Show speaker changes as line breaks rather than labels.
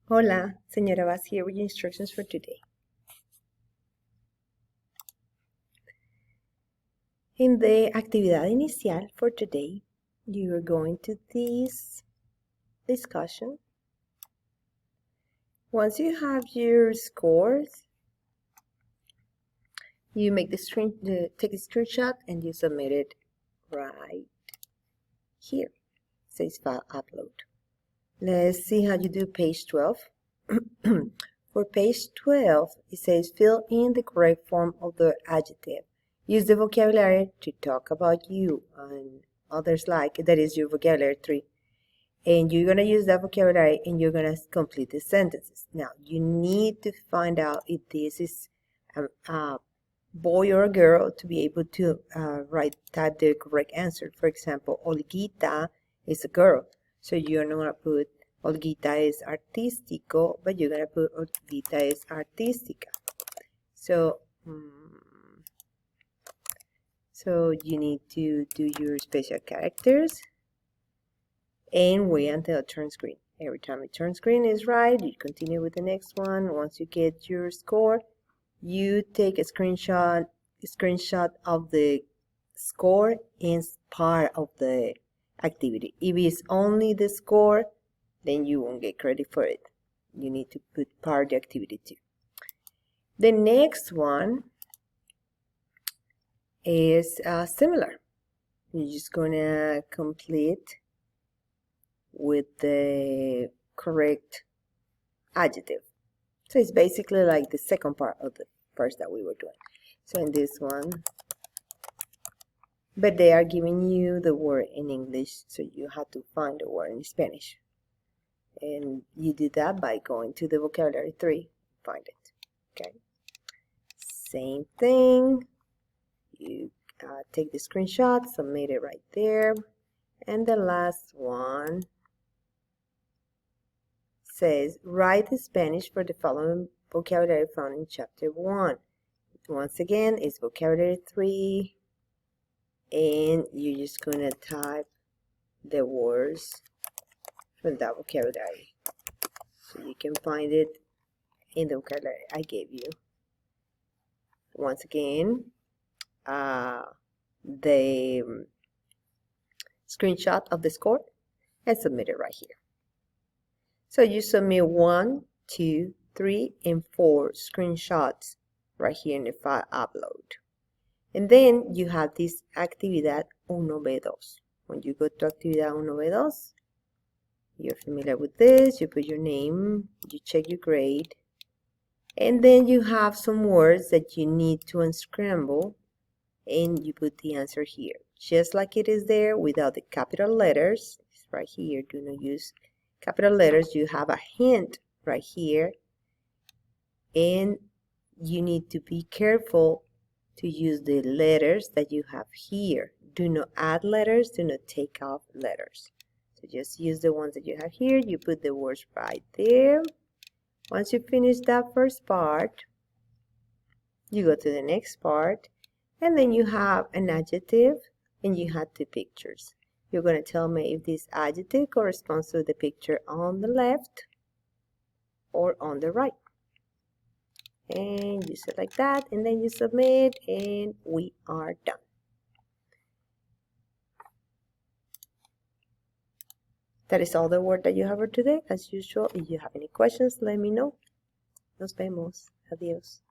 Hola, señora Vaz here with your instructions for today. In the actividad inicial for today, you are going to this discussion. Once you have your scores, you make take a screenshot and you submit it right here. It says file upload. Let's see how you do page 12. For page 12, it says fill in the correct form of the adjective. Use the vocabulary to talk about you and others like, that is your vocabulary 3. And you're going to use that vocabulary and you're going to complete the sentences. Now, you need to find out if this is a boy or a girl to be able to type the correct answer. For example, Olguita is a girl. So you're not going to put Olguita es artístico, but you're going to put Olguita es artística. So, so you need to do your special characters and wait until it turns green. Every time it turns green is right, you continue with the next one. Once you get your score, you take a screenshot of the score and part of the activity. If it's only the score, then you won't get credit for it. You need to put part of the activity too. The next one is similar. You're just gonna complete with the correct adjective. So it's basically like the second part of the first that we were doing. So in this one, but they are giving you the word in English, so you have to find the word in Spanish. And you do that by going to the vocabulary 3, find it. Okay. Same thing. You take the screenshot, submit it right there. And the last one says, write the Spanish for the following vocabulary found in chapter 1. Once again, it's vocabulary 3. And you're just going to type the words from that vocabulary. So you can find it in the vocabulary I gave you. Once again, the screenshot of the score and submit it right here. So you submit 1, 2, 3, and 4 screenshots right here in the file upload. And then you have this actividad 1B-2. When you go to actividad 1B-2, you're familiar with this, you put your name, you check your grade, and then you have some words that you need to unscramble, and you put the answer here. Just like it is there without the capital letters, it's right here, do not use capital letters, you have a hint right here, and you need to be careful to use the letters that you have here. Do not add letters, do not take off letters. So just use the ones that you have here, you put the words right there. Once you finish that first part, you go to the next part, and then you have an adjective and you have 2 pictures. You're going to tell me if this adjective corresponds to the picture on the left or on the right. And you select that and then you submit and we are done. That is all the work that you have for today. As usual, if you have any questions, let me know. Nos vemos. Adiós.